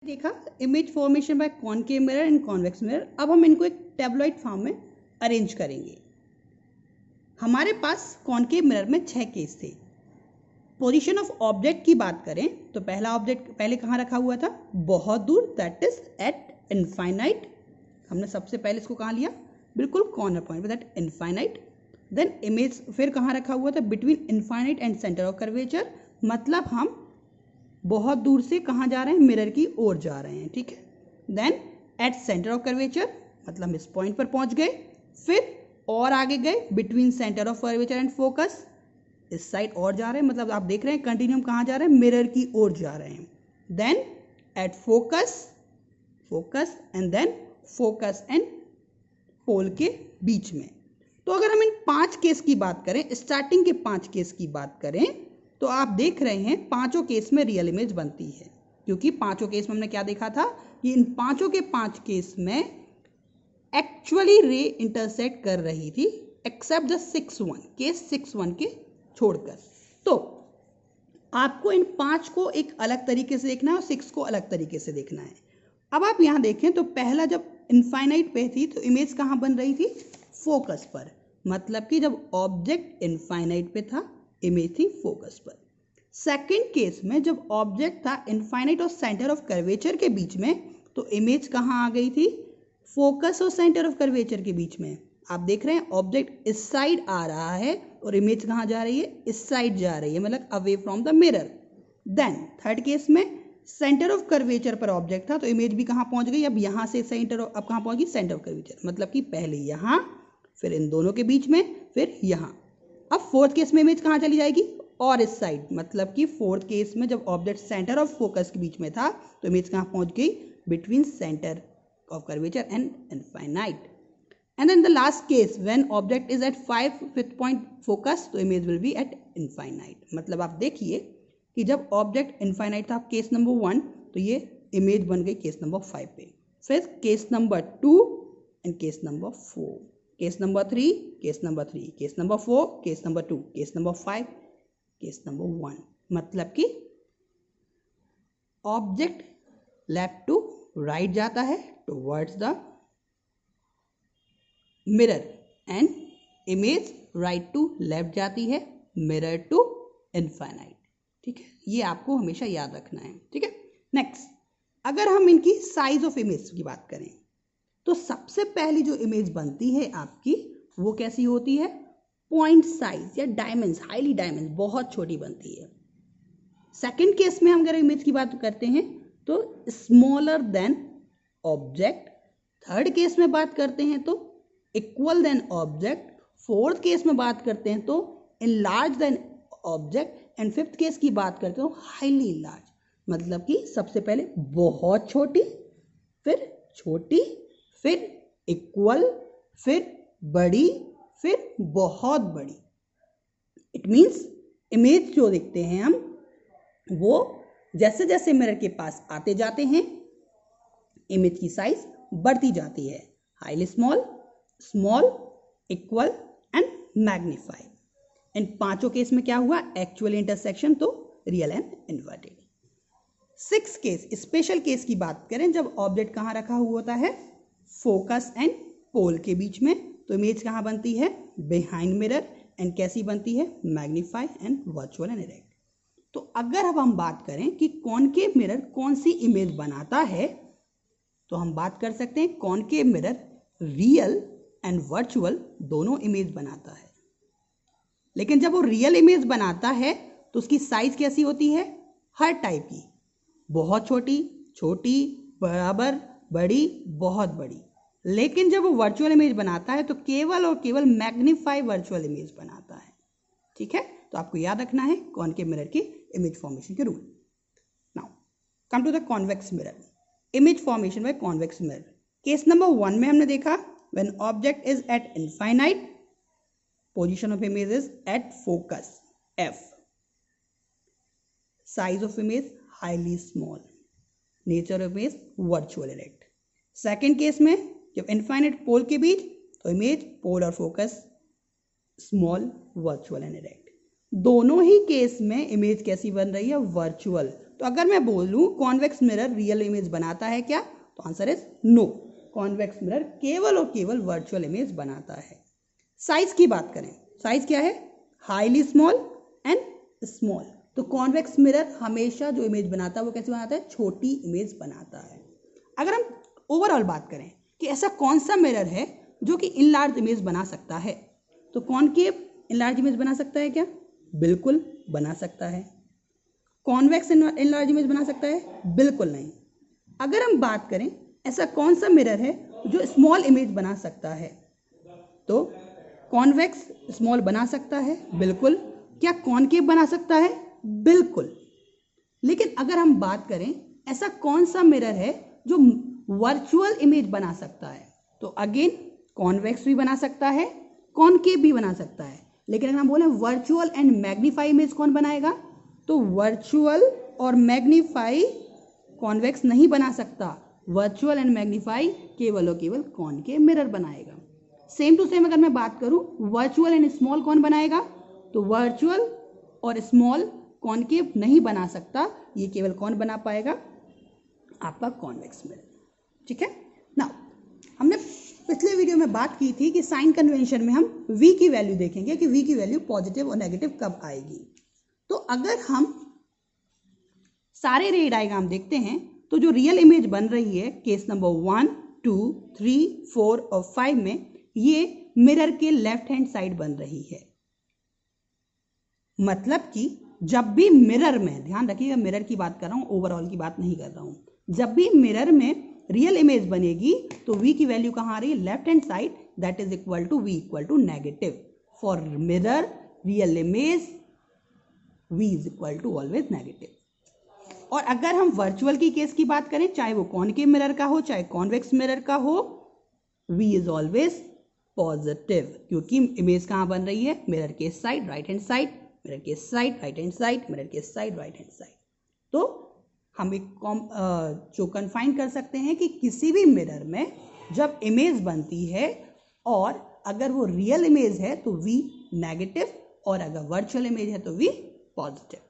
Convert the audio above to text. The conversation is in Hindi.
देखा image formation bye concave mirror and convex mirror. अब हम इनको एक टेबलॉइड फॉर्म में अरेंज करेंगे। हमारे पास कॉनकेव मिरर में 6 केस थे। पोजीशन ऑफ ऑब्जेक्ट की बात करें तो पहला ऑब्जेक्ट पहले कहाँ रखा हुआ था? बहुत दूर, दैट इज एट इनफाइनाइट। हमने सबसे पहले इसको कहाँ लिया? बिल्कुल corner point that infinite. Then image फिर कहाँ रखा हुआ था? Between infinite and centre of curvature, मतलब हम बहुत दूर से कहाँ जा रहे हैं? मिरर की ओर जा रहे हैं, ठीक है। Then at centre of curvature, मतलब हम इस पॉइंट पर पहुंच गए। फिर और आगे गए, between centre of curvature and focus, इस साइड और जा रहे हैं, मतलब आप देख रहे हैं कंटिन्यूम कहाँ जा रहे हैं? मिरर की ओर जा रहे हैं। Then at focus, focus and then focus and pole के बीच में। तो अगर हम इन 5 केस की बात करें, स्टार्टिंग के 5 केस की बात करें, तो आप देख रहे हैं पांचों केस में रियल इमेज बनती है, क्योंकि पांचों केस में हमने क्या देखा था कि इन पांचों के 5 केस में एक्चुअली रे इंटरसेक्ट कर रही थी, एक्सेप्ट द 6-1 केस, 6-1 के छोड़कर। तो आपको इन 5 को एक अलग तरीके से देखना है और 6 को अलग तरीके से देखना है। अब आप यहां देखें तो पहला जब इनफाइनाइट पे थी तो इमेज कहां बन रही थी? फोकस पर, मतलब कि जब ऑब्जेक्ट इनफाइनाइट पे था इमेज थी फोकस पर। सेकंड केस में जब ऑब्जेक्ट था इनफाइनाइट और सेंटर ऑफ कर्वेचर के बीच में, तो इमेज कहाँ आ गई थी? फोकस और सेंटर ऑफ कर्वेचर के बीच में। आप देख रहे हैं ऑब्जेक्ट इस साइड आ रहा है और इमेज कहाँ जा रही है? इस साइड जा रही है, मतलब away from the mirror. Then third case में सेंटर ऑफ कर्वेचर पर ऑब्जेक्ट था तो इमेज भी कहाँ पहुंच गई? अब यहाँ से सेंटर, अब कहाँ पहुंच गई? सेंटर ऑफ कर्वेचर, मतलब कि पहले यहाँ, फिर इन दोनों के बीच में, फिर यहाँ। अब फोर्थ केस में इमेज कहाँ चली जाएगी? और इस साइड, मतलब कि फोर्थ केस में जब ऑब्जेक्ट सेंटर ऑफ फोकस के बीच में था तो इमेज कहाँ पहुंच गई? Between centre of curvature and infinite. And then the last case when object is at 5th point focus, तो image will be at infinite. मतलब आप देखिए कि जब ऑब्जेक्ट इनफाइनाइट था केस नंबर 1, तो ये इमेज बन गई केस नंबर 5 पे। फिर case number 2 and case number 4, case number 3, case number 3, case number 4, case number 2, case number 5, case number 1। मतलब कि ऑब्जेक्ट लेफ्ट टू राइट जाता है towards the mirror and image right to left जाती है मिरर टू इनफाइनाइट, ठीक है। ये आपको हमेशा याद रखना है, ठीक है। नेक्स्ट, अगर हम इनकी साइज ऑफ इमेज की बात करें तो सबसे पहली जो इमेज बनती है आपकी वो कैसी होती है? पॉइंट साइज या डायमेंस, हाईली डायमेंस, बहुत छोटी बनती है। सेकंड केस में हम अगर इमेज की बात करते हैं तो smaller than object. Third case में बात करते हैं तो equal than object. Fourth case में बात करते हैं तो enlarge than object. And fifth case की बात करते हो हाईली लार्ज, मतलब कि सबसे पहले बहुत छोटी, फिर छोटी, फिर इक्वल, फिर बड़ी, फिर बहुत बड़ी। इट मीन्स इमेज जो देखते हैं हम वो जैसे जैसे मिरर के पास आते जाते हैं इमेज की साइज बढ़ती जाती है, highly small, small, equal and magnify. इन पांचों केस में क्या हुआ? एक्चुअल इंटरसेक्शन, तो real and inverted. 6 case, special case की बात करें जब ऑब्जेक्ट कहाँ रखा हुआ होता है? फोकस एंड पोल के बीच में, तो इमेज कहाँ बनती है? Behind mirror. एंड कैसी बनती है? Magnify and virtual and erect. तो अगर अब हम बात करें कि कॉनकेव मिरर कौन सी इमेज बनाता है, तो हम बात कर सकते हैं concave mirror real and virtual दोनों इमेज बनाता है। लेकिन जब वो रियल इमेज बनाता है तो उसकी साइज कैसी होती है? हर टाइप की, बहुत छोटी, छोटी, बराबर, बड़ी, बहुत बड़ी। लेकिन जब वो वर्चुअल इमेज बनाता है तो केवल और केवल मैग्नीफाई वर्चुअल इमेज बनाता है, ठीक है। तो आपको याद रखना है कॉनकेव मिरर की इमेज फॉर्मेशन के rule. Now come to the convex mirror, image formation by convex mirror. Case number 1 में हमने देखा when object is at infinite, position of image is at focus F, size of image highly small, nature of image virtual erect. Second case में जब इनफाइनाइट पोल के बीच, तो इमेज पोल और focus small, virtual and erect. दोनों ही केस में इमेज कैसी बन रही है? वर्चुअल। तो अगर मैं बोलूं कॉन्वेक्स मिरर रियल इमेज बनाता है क्या, तो answer is no. Convex mirror केवल और केवल वर्चुअल इमेज बनाता है। साइज की बात करें, साइज क्या है, हाईली स्मॉल एंड स्मॉल। तो कॉन्वेक्स मिरर हमेशा जो इमेज बनाता है वो कैसे बनाता है, छोटी इमेज बनाता है। अगर हम ओवरऑल बात करें कि ऐसा कौन सा मिरर है जो कि इनलार्ज इमेज बना सकता है, तो कॉनकेव इनलार्ज इमेज बना सकता है क्या, बिल्कुल बना सकता है। कॉन्वेक्स इनलार्ज इमेज बना सकता है, बिल्कुल नहीं। अगर हम बात करें ऐसा कौन सा मिरर है जो स्मॉल इमेज बना सकता है, तो कॉन्वेक्स स्मॉल बना सकता है, बिल्कुल। क्या कॉनकेव बना सकता है, बिल्कुल। लेकिन अगर हम बात करें ऐसा कौन सा मिरर है जो वर्चुअल इमेज बना सकता है, तो अगेन कॉन्वेक्स भी बना सकता है, कॉनकेव भी बना सकता है। लेकिन अगर हम बोले वर्चुअल एंड मैग्नीफाई इमेज कौन बनाएगा, तो वर्चुअल और मैग्नीफाई कॉन्वेक्स नहीं बना सकता। वर्चुअल एंड मैग्नीफाई केवल और केवल कॉनकेव मिरर बनाएगा। सेम टू सेम अगर मैं बात करूं वर्चुअल एंड स्मॉल कौन बनाएगा, तो वर्चुअल और स्मॉल कॉनकेव नहीं बना सकता। ये केवल कौन बना पाएगा, आपका कॉन्वेक्स मिरर। ठीक है ना। हमने पिछले वीडियो में बात की थी कि साइन कन्वेंशन में हम v की वैल्यू देखेंगे कि v की वैल्यू पॉजिटिव और नेगेटिव कब आएगी। तो अगर हम सारे रे डायग्राम देखते हैं तो जो रियल इमेज बन रही है केस नंबर 1, 2, 3, 4 और 5 में, ये मिरर के लेफ्ट हैंड साइड बन रही है। मतलब कि जब भी मिरर में, ध्यान रखिएगा मिरर की बात कर रहा हूं, ओवरऑल की बात नहीं कर रहा हूं, जब भी मिरर में रियल इमेज बनेगी तो v की वैल्यू कहां आ रही है, left hand side, that is equal to v equal to negative. For mirror real image v is equal to always negative. और अगर हम वर्चुअल की केस की बात करें, चाहे वो कॉनकेव मिरर का हो चाहे कॉन्वेक्स मिरर का हो, v इज ऑलवेज पॉजिटिव, क्योंकि इमेज कहां बन रही है, मिरर के side right hand side, mirror के side right hand side, mirror के साइड राइट हैंड साइड। तो हम एक जो कन्फाइन कर सकते हैं कि किसी भी मिरर में जब इमेज बनती है और अगर वो रियल इमेज है तो v नेगेटिव और अगर वर्चुअल इमेज है तो v पॉजिटिव।